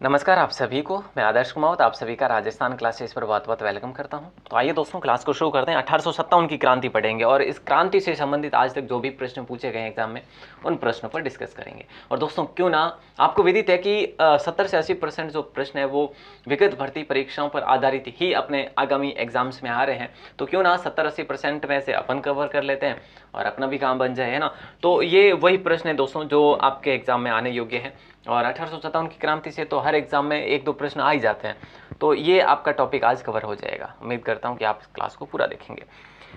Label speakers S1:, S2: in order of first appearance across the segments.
S1: नमस्कार आप सभी को। मैं आदर्श कुमावत आप सभी का राजस्थान क्लासेस पर बहुत बहुत वेलकम करता हूं। तो आइए दोस्तों क्लास को शुरू करते हैं। 1857 की क्रांति पढ़ेंगे और इस क्रांति से संबंधित आज तक जो भी प्रश्न पूछे गए एग्जाम में उन प्रश्नों पर डिस्कस करेंगे। और दोस्तों क्यों ना, आपको विदित है कि 70 से 80% जो प्रश्न है वो विगत भर्ती परीक्षाओं पर आधारित ही अपने आगामी एग्जाम्स में आ रहे हैं। तो क्यों ना 70-80% में से अपन कवर कर लेते हैं और अपना भी काम बन जाए, है ना। तो ये वही प्रश्न है दोस्तों जो आपके एग्जाम में आने योग्य है। और 1857 की क्रांति से तो हर एग्जाम में एक दो प्रश्न आ ही जाते हैं। तो ये आपका टॉपिक आज कवर हो जाएगा। उम्मीद करता हूँ कि आप इस क्लास को पूरा देखेंगे।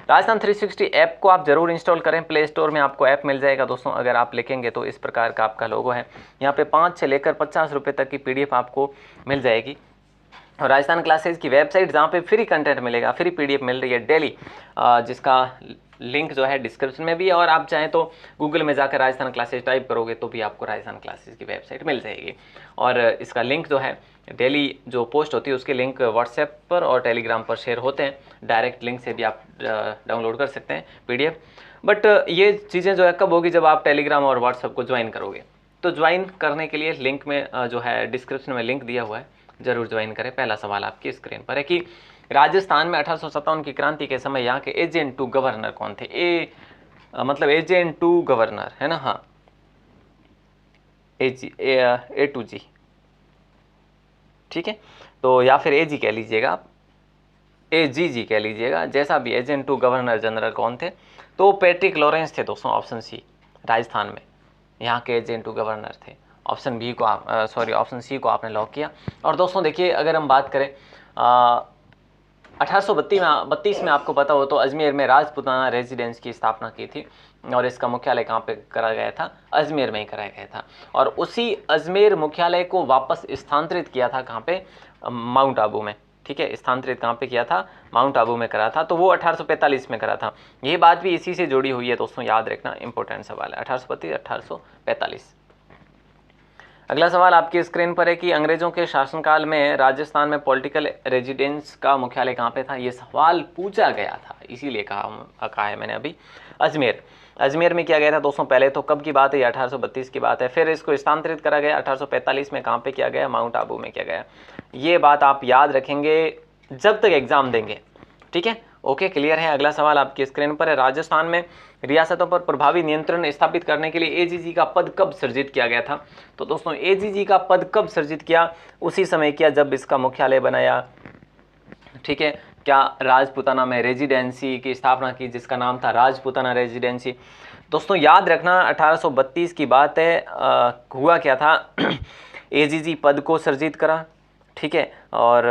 S1: राजस्थान 360 ऐप को आप जरूर इंस्टॉल करें। प्ले स्टोर में आपको ऐप मिल जाएगा दोस्तों। अगर आप लिखेंगे तो इस प्रकार का आपका लोगो है। यहाँ पे 5 से लेकर 50 रुपये तक की PDF आपको मिल जाएगी। और राजस्थान क्लासेज की वेबसाइट जहाँ पे फ्री कंटेंट मिलेगा, फ्री PDF मिल रही है डेली, जिसका लिंक जो है डिस्क्रिप्शन में भी है। और आप चाहें तो गूगल में जाकर राजस्थान क्लासेज टाइप करोगे तो भी आपको राजस्थान क्लासेज की वेबसाइट मिल जाएगी। और इसका लिंक जो है डेली जो पोस्ट होती है उसके लिंक व्हाट्सएप पर और टेलीग्राम पर शेयर होते हैं। डायरेक्ट लिंक से भी आप डाउनलोड कर सकते हैं PDF। बट ये चीज़ें जो है कब होगी, जब आप टेलीग्राम और व्हाट्सएप को ज्वाइन करोगे। तो ज्वाइन करने के लिए लिंक में जो है डिस्क्रिप्शन में लिंक दिया हुआ है, जरूर ज्वाइन करें। पहला सवाल आपकी स्क्रीन पर है कि राजस्थान में 1857 की क्रांति के समय यहाँ के एजेंट टू गवर्नर कौन थे। मतलब एजेंट टू गवर्नर है ना, हाँ ए टू जी, ठीक है। तो या फिर AG कह लीजिएगा आप, AGG कह लीजिएगा, जैसा भी। एजेंट टू गवर्नर जनरल कौन थे? तो पैट्रिक लॉरेंस थे दोस्तों। ऑप्शन सी, राजस्थान में यहाँ के एजेंट टू गवर्नर थे। ऑप्शन बी को आप ऑप्शन सी को आपने लॉक किया। और दोस्तों देखिए, अगर हम बात करें 1832 में आपको पता हो तो अजमेर में राजपुताना रेजिडेंस की स्थापना की थी। और इसका मुख्यालय कहाँ पे करा गया था? अजमेर में ही कराया गया था। और उसी अजमेर मुख्यालय को वापस स्थानांतरित किया था कहाँ पे? माउंट आबू में, ठीक है। स्थानांतरित कहाँ पे किया था? माउंट आबू में करा था। तो वो 1845 में करा था। ये बात भी इसी से जुड़ी हुई है दोस्तों, याद रखना, इंपॉर्टेंट सवाल है। 1832 1845। अगला सवाल आपकी स्क्रीन पर है कि अंग्रेजों के शासनकाल में राजस्थान में पॉलिटिकल रेजिडेंस का मुख्यालय कहाँ पे था? ये सवाल पूछा गया था, इसीलिए कहा है मैंने अभी। अजमेर में किया गया था दोस्तों। पहले तो कब की बात है? 1832 की बात है। फिर इसको स्थानांतरित करा गया 1845 में। कहाँ पे किया गया? माउंट आबू में किया गया। ये बात आप याद रखेंगे जब तक एग्जाम देंगे, ठीक है। ओके, क्लियर है। अगला सवाल आपकी स्क्रीन पर है, राजस्थान में रियासतों पर प्रभावी नियंत्रण स्थापित करने के लिए AGG का पद कब सृजित किया गया था? तो दोस्तों AGG का पद कब सृजित किया? उसी समय किया जब इसका मुख्यालय बनाया, ठीक है। क्या राजपुताना में रेजिडेंसी की स्थापना की, जिसका नाम था राजपुताना रेजिडेंसी। दोस्तों याद रखना 1832 की बात है। हुआ क्या था? AGG पद को सृजित करा, ठीक है। और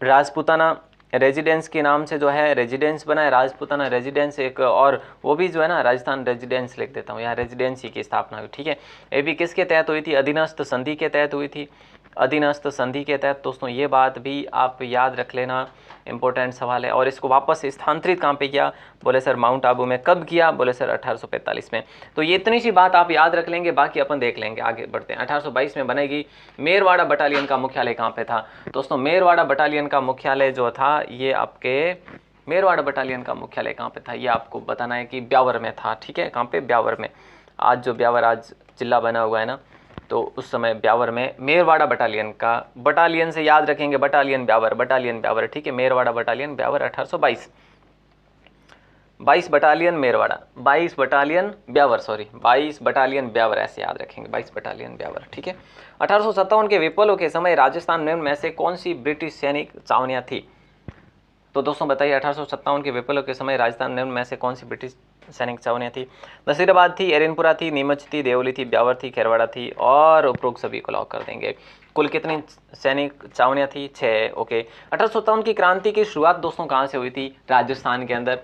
S1: राजपुताना रेजिडेंस के नाम से जो है रेजिडेंस बना है, राजपुताना रेजिडेंस एक। और वो भी जो है ना, राजस्थान रेजिडेंस लिख देता हूँ, यहाँ रेजिडेंसी की स्थापना हुई, ठीक है। ये भी किसके तहत हुई थी? अधीनस्थ संधि के तहत हुई थी। अधीनस्थ संधि के तहत दोस्तों, ये बात भी आप याद रख लेना, इंपॉर्टेंट सवाल है। और इसको वापस स्थानांतरित कहाँ पे किया? बोले सर माउंट आबू में। कब किया? बोले सर 1845 में। तो ये इतनी सी बात आप याद रख लेंगे, बाकी अपन देख लेंगे, आगे बढ़ते हैं। 1822 में बनेगी। मेरवाड़ा बटालियन का मुख्यालय कहाँ पे था? दोस्तों मेरवाड़ा बटालियन का मुख्यालय जो था, ये आपके मेरवाड़ा बटालियन का मुख्यालय कहाँ पे था ये आपको बताना है कि ब्यावर में था, ठीक है। कहाँ पे? ब्यावर में। आज जो ब्यावर आज जिला बना हुआ है ना, तो उस समय ब्यावर में मेरवाड़ा बटालियन का, बटालियन से याद रखेंगे, बटालियन ब्यावर, ठीक है। Merwara battalion Beawar 1822। 22 battalion Merwara, 22 battalion Beawar, 22 battalion Beawar, ऐसे याद रखेंगे, 22 बटालियन ब्यावर, ठीक है। 1857 के विप्लव के समय राजस्थान में से कौन सी ब्रिटिश सैनिक छावनियां थी? तो दोस्तों बताइए, 1857 के विप्लव के समय राजस्थान में से कौन सी ब्रिटिश सैनिक छावनियां थी? नसीराबाद थी, एरनपुरा थी, नीमच थी, देवली थी, ब्यावर थी, खेरवाड़ा थी। और उपरोक्त सभी को लॉक कर देंगे। कुल कितनी सैनिक छावनियां थी? 6। ओके। 1857 की क्रांति की शुरुआत दोस्तों कहाँ से हुई थी? राजस्थान के अंदर।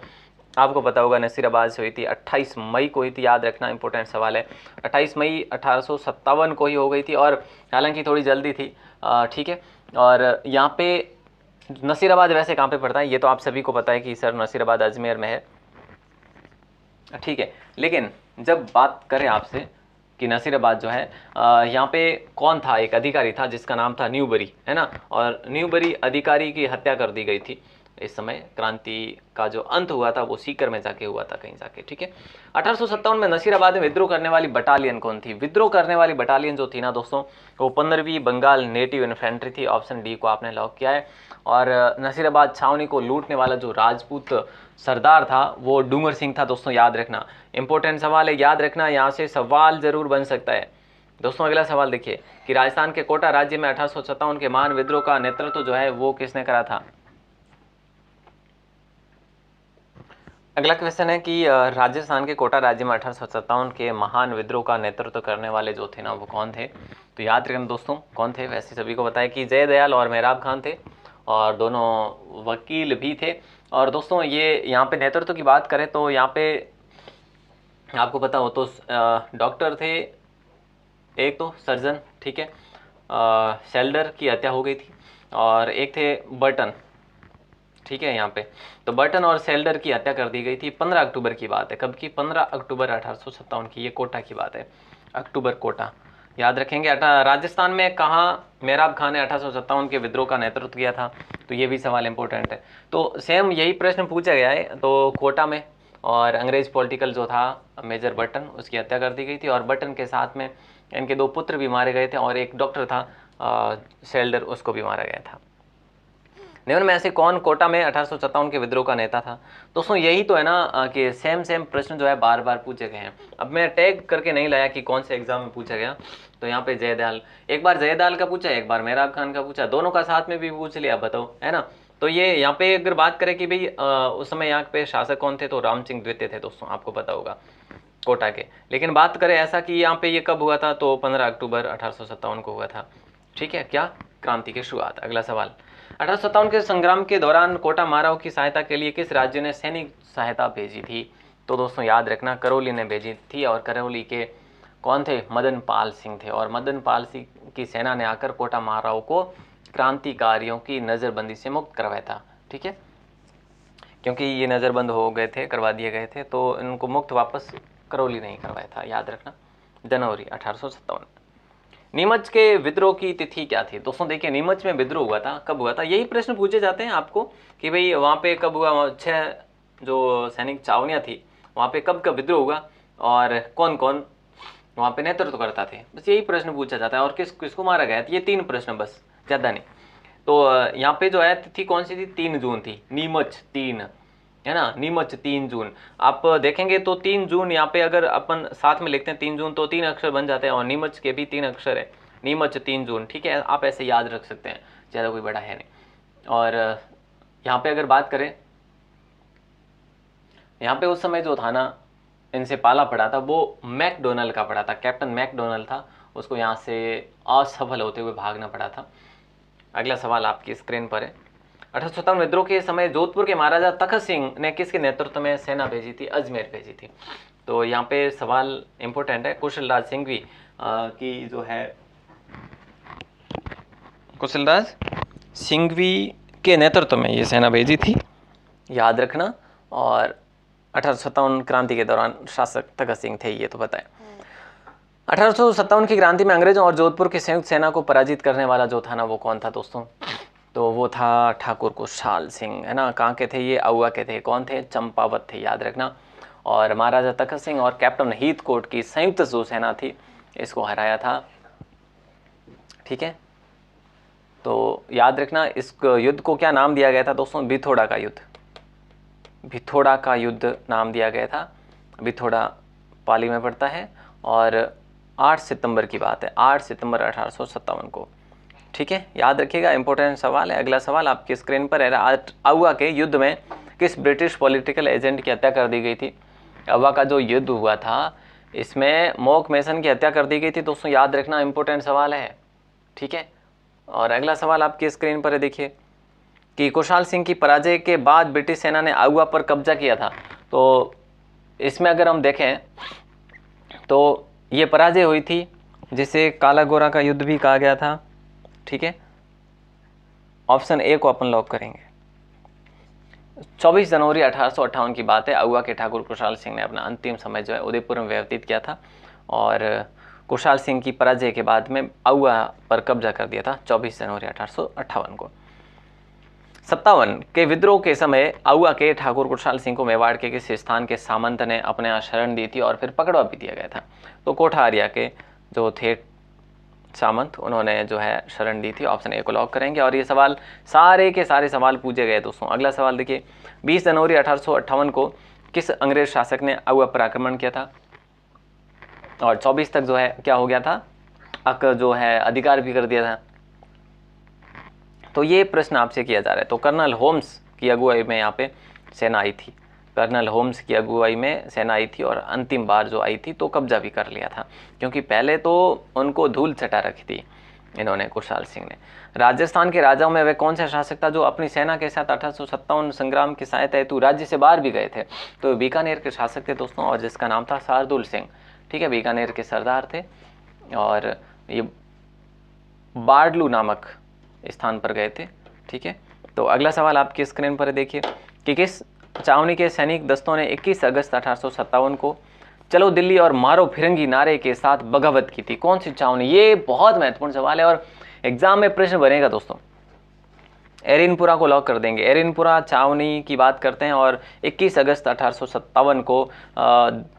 S1: आपको पता होगा नसीराबाद से हुई थी। 28 मई को हुई थी, याद रखना, इंपॉर्टेंट सवाल है। 28 मई 1857 को ही हो गई थी। और हालांकि थोड़ी जल्दी थी, ठीक है। और यहाँ पे नसीराबाद वैसे कहाँ पे पड़ता है? ये तो आप सभी को पता है कि सर नसीराबाद अजमेर में है, ठीक है। लेकिन जब बात करें आपसे कि नसीराबाद जो है, यहाँ पे कौन था? एक अधिकारी था जिसका नाम था न्यूबरी, है ना। और न्यूबरी अधिकारी की हत्या कर दी गई थी। इस समय क्रांति का जो अंत हुआ था वो सीकर में जाके हुआ था कहीं जाके, ठीक है। 1857 में नसीराबाद में विद्रोह करने वाली बटालियन कौन थी? विद्रोह करने वाली बटालियन जो थी ना दोस्तों, वो 15वीं बंगाल नेटिव इन्फेंट्री थी। ऑप्शन डी को आपने लॉक किया है। और नसीराबाद छावनी को लूटने वाला जो राजपूत सरदार था वो डूंगर सिंह था दोस्तों, याद रखना। इंपॉर्टेंट सवाल है, याद रखना, यहाँ से सवाल जरूर बन सकता है दोस्तों। अगला सवाल देखिए कि राजस्थान के कोटा राज्य में 1857 के महान विद्रोह का नेतृत्व जो है वो किसने करा था? अगला क्वेश्चन है कि राजस्थान के कोटा राज्य में 1857 के महान विद्रोह का नेतृत्व करने वाले जो थे ना वो कौन थे? तो याद रखना दोस्तों कौन थे। वैसे सभी को बताया कि जयदयाल और मेहराब खान थे और दोनों वकील भी थे। और दोस्तों ये यहाँ पे नेतृत्व की बात करें तो यहाँ पे आपको पता हो तो डॉक्टर थे, एक तो सर्जन, ठीक है, शेल्डर की हत्या हो गई थी, और एक थे बर्टन, ठीक है। यहाँ पे तो बर्टन और शेल्डर की हत्या कर दी गई थी। 15 अक्टूबर की बात है। कब की? 15 अक्टूबर 1857 की। ये कोटा की बात है, अक्टूबर कोटा, याद रखेंगे। राजस्थान में कहाँ मेहराब खान ने 1857 के विद्रोह का नेतृत्व किया था? तो ये भी सवाल इंपॉर्टेंट है। तो सेम यही प्रश्न पूछा गया है, तो कोटा में। और अंग्रेज पॉलिटिकल जो था मेजर बर्टन, उसकी हत्या कर दी गई थी, और बर्टन के साथ में इनके 2 पुत्र भी मारे गए थे, और एक डॉक्टर था शेल्डर, उसको भी मारा गया था। निम्न में ऐसे कौन कोटा में 1857 के विद्रोह का नेता था? दोस्तों यही तो है ना कि सेम प्रश्न जो है बार बार पूछे गए हैं। अब मैं टैग करके नहीं लाया कि कौन से एग्जाम में पूछा गया। तो यहाँ पे जयदयाल, एक बार जयदयाल का पूछा, एक बार मेहराब खान का पूछा, दोनों का साथ में भी पूछ लिया, बताओ, है ना। तो ये यहाँ पे अगर बात करें कि भाई उस समय यहाँ पे शासक कौन थे, तो राम सिंह द्वितीय थे दोस्तों, आपको पता होगा, कोटा के। लेकिन बात करें ऐसा कि यहाँ पे ये कब हुआ था, तो 15 अक्टूबर 1857 को हुआ था, ठीक है। क्या? क्रांति की शुरुआत। अगला सवाल, 1857 के संग्राम के दौरान कोटा माराओं की सहायता के लिए किस राज्य ने सैनिक सहायता भेजी थी? तो दोस्तों याद रखना, करौली ने भेजी थी, और करौली के कौन थे? मदन पाल सिंह थे। और मदन पाल सिंह की सेना ने आकर कोटा माराओं को क्रांतिकारियों की नज़रबंदी से मुक्त करवाया था, ठीक है, क्योंकि ये नज़रबंद हो गए थे, करवा दिए गए थे, तो इनको मुक्त वापस करौली नहीं करवाया था, याद रखना। जनवरी 1857। नीमच के विद्रोह की तिथि क्या थी? दोस्तों देखिए, नीमच में विद्रोह हुआ था, कब हुआ था? यही प्रश्न पूछे जाते हैं आपको कि भाई वहाँ पे कब हुआ, 6 जो सैनिक छावनियाँ थी वहाँ पे कब विद्रोह हुआ, और कौन कौन वहाँ पे नेतृत्व करता थे, बस यही प्रश्न पूछा जाता है। और किसको मारा गया था, ये 3 प्रश्न, बस, ज़्यादा नहीं। तो यहाँ पे जो है तिथि कौन सी थी? 3 जून थी। नीमच 3, है ना, नीमच 3 जून। आप देखेंगे तो 3 जून यहाँ पे अगर अपन साथ में लिखते हैं 3 जून, तो 3 अक्षर बन जाते हैं, और नीमच के भी 3 अक्षर है, नीमच 3 जून, ठीक है। आप ऐसे याद रख सकते हैं, ज़्यादा कोई बड़ा है नहीं। और यहाँ पे अगर बात करें, यहाँ पे उस समय जो था ना इनसे पाला पड़ा था वो मैकडोनल्ड का पड़ा था, कैप्टन मैकडोनल्ड था, उसको यहाँ से असफल होते हुए भागना पड़ा था। अगला सवाल आपकी स्क्रीन पर है। 1857 विद्रोह के समय जोधपुर के महाराजा तखत सिंह ने किसके नेतृत्व में सेना भेजी थी? अजमेर भेजी थी। तो यहाँ पे सवाल इंपॉर्टेंट है, कुशलराज सिंघवी की जो है, कुशलराज सिंघवी के नेतृत्व में ये सेना भेजी थी, याद रखना। और 1857 क्रांति के दौरान शासक तखत सिंह थे, ये तो बताएं। 1857 की क्रांति में अंग्रेजों और जोधपुर की संयुक्त सेना को पराजित करने वाला जो था ना वो कौन था दोस्तों? तो वो था ठाकुर कुशाल सिंह, है ना। कहाँ के थे ये? आउवा के थे। कौन थे? चंपावत थे, याद रखना। और महाराजा तखत सिंह और कैप्टन हीथकोट की संयुक्त जो सेना थी इसको हराया था, ठीक है। तो याद रखना, इस युद्ध को क्या नाम दिया गया था दोस्तों? भिथोड़ा का युद्ध, भिथोड़ा का युद्ध नाम दिया गया था। भिथोड़ा पाली में पड़ता है, और 8 सितंबर की बात है, 8 सितंबर 1857 को, ठीक है, याद रखिएगा, इंपॉर्टेंट सवाल है। अगला सवाल आपकी स्क्रीन पर है। आउवा के युद्ध में किस ब्रिटिश पॉलिटिकल एजेंट की हत्या कर दी गई थी? आउवा का जो युद्ध हुआ था इसमें मॉक मेसन की हत्या कर दी गई थी दोस्तों, याद रखना, इंपॉर्टेंट सवाल है, ठीक है। और अगला सवाल आपकी स्क्रीन पर है, देखिए कि कुशाल सिंह की पराजय के बाद ब्रिटिश सेना ने आउवा पर कब्जा किया था। तो इसमें अगर हम देखें तो ये पराजय हुई थी, जिसे काला गोरा का युद्ध भी कहा गया था, ठीक है। ऑप्शन ए को अपन लॉक करेंगे। 24 जनवरी 1858 की बात है। आउवा के ठाकुर कुशाल सिंह ने अपना अंतिम समय जो है उदयपुर में व्यतीत किया था, और कुशाल सिंह की पराजय के बाद में आउवा पर कब्जा कर दिया था 24 जनवरी 1858 को। 57 के विद्रोह के समय आउआ के ठाकुर खुशहाल सिंह को मेवाड़ के किस स्थान के सामंत ने अपने यहाँ शरण दी थी और फिर पकड़वा भी दिया गया था? तो कोठारिया के जो थे सामंत, उन्होंने जो है शरण दी थी। ऑप्शन ए को लॉक करेंगे। और ये सवाल सारे के सारे सवाल पूछे गए दोस्तों। अगला सवाल देखिए, 20 जनवरी 1858 को किस अंग्रेज शासक ने आउआ पर आक्रमण किया था और 24 तक जो है क्या हो गया था, जो है अधिकार भी कर दिया था? तो ये प्रश्न आपसे किया जा रहा है। तो कर्नल होम्स की अगुवाई में यहाँ पे सेना आई थी, कर्नल होम्स की अगुवाई में सेना आई थी और अंतिम बार जो आई थी तो कब्जा भी कर लिया था, क्योंकि पहले तो उनको धूल चटा रखी थी इन्होंने, खुशहाल सिंह ने। राजस्थान के राजाओं में वे कौन सा शासक था जो अपनी सेना के साथ 1857 संग्राम की सहायता हेतु राज्य से बाहर भी गए थे? तो बीकानेर के शासक थे दोस्तों, और जिसका नाम था शार्दुल सिंह। ठीक है, बीकानेर के सरदार थे और ये बाड़लू नामक स्थान पर गए थे। ठीक है, तो अगला सवाल आपकी स्क्रीन पर देखिए कि किस छावनी के सैनिक दस्तों ने 21 अगस्त 1857 को चलो दिल्ली और मारो फिरंगी नारे के साथ बगावत की थी? कौन सी छावनी? ये बहुत महत्वपूर्ण सवाल है और एग्जाम में प्रश्न बनेगा दोस्तों। एरिनपुरा को लॉक कर देंगे। एरिनपुरा छावनी की बात करते हैं और 21 अगस्त 1857 को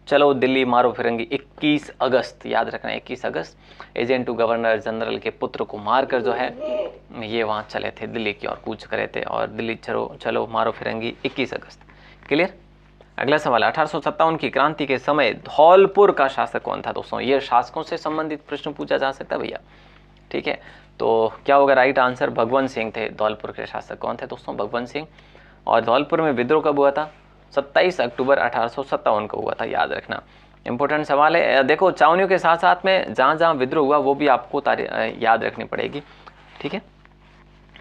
S1: चलो दिल्ली मारो फिरंगी, 21 अगस्त याद रखना, 21 अगस्त एजेंट टू गवर्नर जनरल के पुत्र को मारकर जो है ये वहाँ चले थे, दिल्ली की ओर कूच करे थे और दिल्ली चलो मारो फिरंगी 21 अगस्त। क्लियर? अगला सवाल, 1857 की क्रांति के समय धौलपुर का शासक कौन था दोस्तों? ये शासकों से संबंधित प्रश्न पूछा जा सकता है भैया। ठीक है, तो क्या होगा राइट आंसर? भगवंत सिंह थे धौलपुर के शासक। कौन थे दोस्तों? भगवंत सिंह। और धौलपुर में विद्रोह कब हुआ था? 27 अक्टूबर 1857 को हुआ था, याद रखना, इंपॉर्टेंट सवाल है। देखो छावनियों के साथ साथ में जहाँ जहाँ विद्रोह हुआ वो भी आपको याद रखनी पड़ेगी। ठीक है,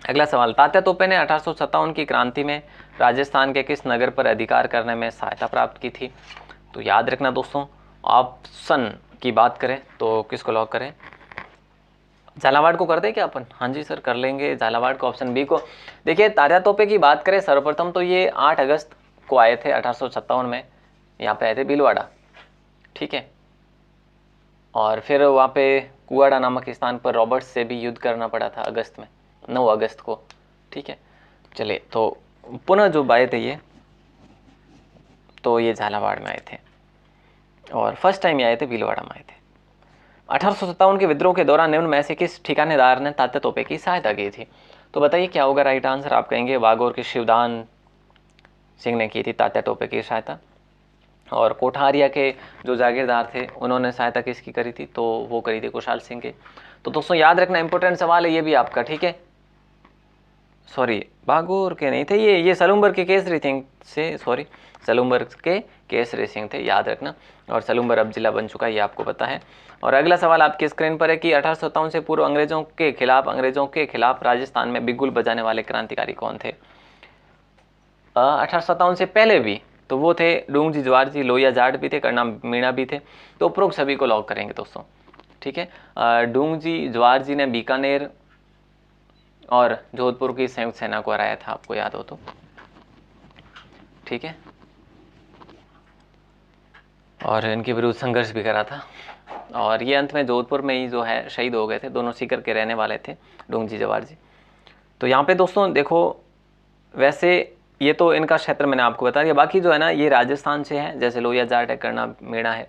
S1: अगला सवाल, तात्या तोपे ने 1857 की क्रांति में राजस्थान के किस नगर पर अधिकार करने में सहायता प्राप्त की थी? तो याद रखना दोस्तों, ऑप्शन की बात करें तो किसको लॉक करें? झालावाड़ को कर दें क्या अपन? हाँ जी सर, कर लेंगे झालावाड़ को, ऑप्शन बी को। देखिए तात्या तोपे की बात करें सर्वप्रथम तो ये 8 अगस्त को आए थे 1857 में, यहाँ पे आए थे भीलवाड़ा। ठीक है, और फिर वहाँ पे कुआड़ा नामक स्थान पर रॉबर्ट्स से भी युद्ध करना पड़ा था अगस्त में, 9 अगस्त को। ठीक है, चलिए तो पुनः जो आए थे ये, तो ये झालावाड़ में आए थे और फर्स्ट टाइम ये आए थे भीलवाड़ा में आए थे। 1857 के विद्रोह के दौरान निम्न में से किस ठिकानेदार ने तात्या तोपे की सहायता की थी? तो बताइए क्या होगा राइट आंसर? आप कहेंगे वागोर के शिवदान सिंह ने की थी तात्या तोपे की सहायता। और कोठारिया के जो जागीरदार थे उन्होंने सहायता किसकी करी थी? तो वो करी थी खुशहाल सिंह की। तो दोस्तों याद रखना, इंपॉर्टेंट सवाल है ये भी आपका। ठीक है, सॉरी बागोर के नहीं थे ये सलूम्बर के केसरी सिंह से, सॉरी सलूम्बर के केसरी सिंह थे, याद रखना। और सलूम्बर अब जिला बन चुका है, ये आपको पता है। और अगला सवाल आपकी स्क्रीन पर है कि 1857 से पूर्व अंग्रेजों के खिलाफ राजस्थान में बिगुल बजाने वाले क्रांतिकारी कौन थे? 1857 से पहले भी तो वो थे डूंगजी जवार जी, लोहिया जाट भी थे, करना मीणा भी थे। तो उपरोक्त सभी को लॉक करेंगे दोस्तों। ठीक है, डूंगजी जवार जी ने बीकानेर और जोधपुर की संयुक्त सेना को हराया था, आपको याद हो तो। ठीक है, और इनके विरुद्ध संघर्ष भी करा था और ये अंत में जोधपुर में ही जो है शहीद हो गए थे। दोनों सीकर के रहने वाले थे डूंगजी जवार जी। तो यहाँ पे दोस्तों देखो, वैसे ये तो इनका क्षेत्र मैंने आपको बता दिया, बाकी जो है ना ये राजस्थान से है, जैसे लोहिया जाट है, करना मीणा है।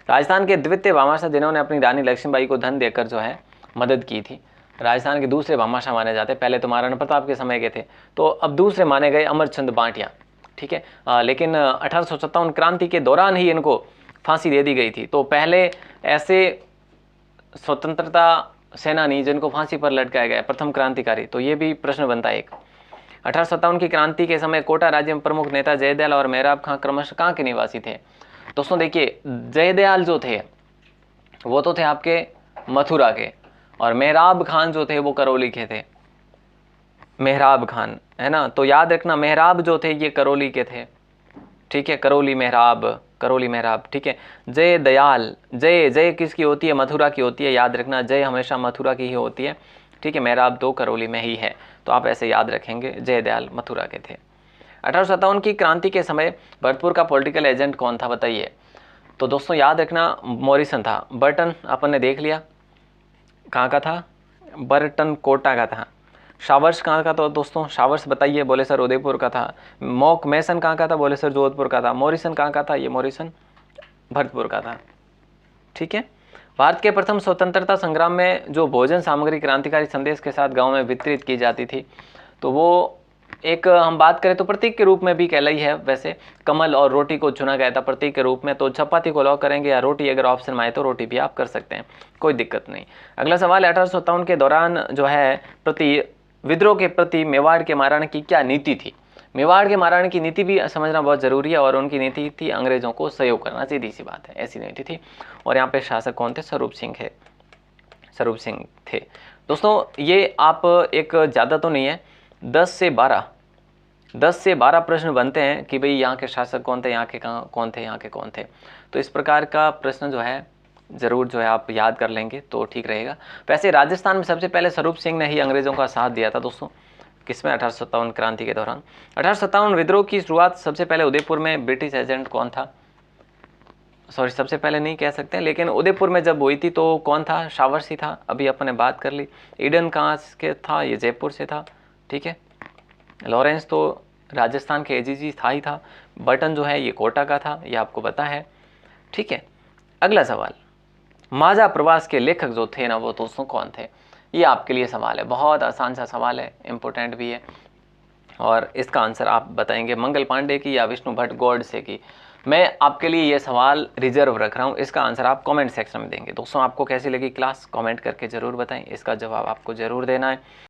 S1: राजस्थान के द्वितीय भामाशाह जिन्होंने अपनी रानी लक्ष्मीबाई को धन देकर जो है मदद की थी। राजस्थान के दूसरे भामाशाह माने जाते, पहले तो महाराणा प्रताप के समय के थे, तो अब दूसरे माने गए अमरचंद बांटिया। ठीक है, लेकिन 1857 क्रांति के दौरान ही इनको फांसी दे दी गई थी। तो पहले ऐसे स्वतंत्रता सेनानी जिनको फांसी पर लटकाया गया प्रथम क्रांतिकारी, तो ये भी प्रश्न बनता है एक। 1857 की क्रांति के समय कोटा राज्य में प्रमुख नेता जयदयाल और मेहराब खां क्रमशः कहाँ के निवासी थे? दोस्तों देखिए, जयदयाल जो थे वो तो थे आपके मथुरा के, और मेहराब खान जो थे वो करौली के थे, मेहराब खान है ना। तो याद रखना, मेहराब जो थे ये करौली के थे। ठीक है, करौली मेहराब। ठीक है, जय दयाल, जय किसकी होती है? मथुरा की होती है, याद रखना, जय हमेशा मथुरा की ही होती है। ठीक है, मेहराब तो करौली में ही है, तो आप ऐसे याद रखेंगे, जय दयाल मथुरा के थे। 1857 की क्रांति के समय भरतपुर का पॉलिटिकल एजेंट कौन था बताइए? तो दोस्तों याद रखना, मॉरिसन था। बर्टन अपन ने देख लिया कहाँ का था, बर्टन कोटा का था। शावर्स कहाँ का था दोस्तों? शावर्स बताइए, बोले सर उदयपुर का था। मॉक मैसन कहाँ का था? बोले सर जोधपुर का था। मॉरिसन कहाँ का था? ये मॉरिसन भरतपुर का था। ठीक है। भारत के प्रथम स्वतंत्रता संग्राम में जो भोजन सामग्री क्रांतिकारी संदेश के साथ गांव में वितरित की जाती थी, तो वो एक हम बात करें तो प्रतीक के रूप में भी कहलाई है। वैसे कमल और रोटी को चुना गया था प्रतीक के रूप में, तो चपाती को लॉक करेंगे या रोटी, अगर ऑप्शन में आए तो रोटी भी आप कर सकते हैं, कोई दिक्कत नहीं। अगला सवाल है 1857 के दौरान जो है प्रति विद्रोह के प्रति मेवाड़ के महाराणा की क्या नीति थी? मेवाड़ के महाराणा की नीति भी समझना बहुत जरूरी है, और उनकी नीति थी अंग्रेजों को सहयोग करना, सीधी सी बात है, ऐसी नीति थी। और यहाँ पे शासक कौन थे? स्वरूप सिंह है, स्वरूप सिंह थे। दोस्तों ये आप एक ज़्यादा तो नहीं है, 10 से 12 प्रश्न बनते हैं कि भाई यहाँ के शासक कौन थे, यहाँ के कौन थे, यहाँ के कौन थे। तो इस प्रकार का प्रश्न जो है ज़रूर जो है आप याद कर लेंगे तो ठीक रहेगा। वैसे राजस्थान में सबसे पहले स्वरूप सिंह ने ही अंग्रेज़ों का साथ दिया था दोस्तों, किसमें? 1857 क्रांति के दौरान। 1857 विद्रोह की शुरुआत सबसे पहले उदयपुर में ब्रिटिश एजेंट कौन था? सॉरी, सबसे पहले नहीं कह सकते, लेकिन उदयपुर में जब हुई थी तो कौन था? शावर्स ही था, अभी अपन ने बात कर ली। ईडन कहाँ के था? ये जयपुर से था। ठीक है। लॉरेंस तो राजस्थान के एजीजी था ही था। बटन जो है ये कोटा का था, ये आपको पता है। ठीक है। अगला सवाल, माझा प्रवास के लेखक जो थे ना, वो दोस्तों कौन थे? ये आपके लिए सवाल है, बहुत आसान सा सवाल है, इंपॉर्टेंट भी है, और इसका आंसर आप बताएंगे मंगल पांडे की या विष्णु भट्ट गॉडसे की। मैं आपके लिए ये सवाल रिजर्व रख रहा हूँ, इसका आंसर आप कमेंट सेक्शन में देंगे। दोस्तों आपको कैसी लगी क्लास, कमेंट करके ज़रूर बताएं, इसका जवाब आपको ज़रूर देना है।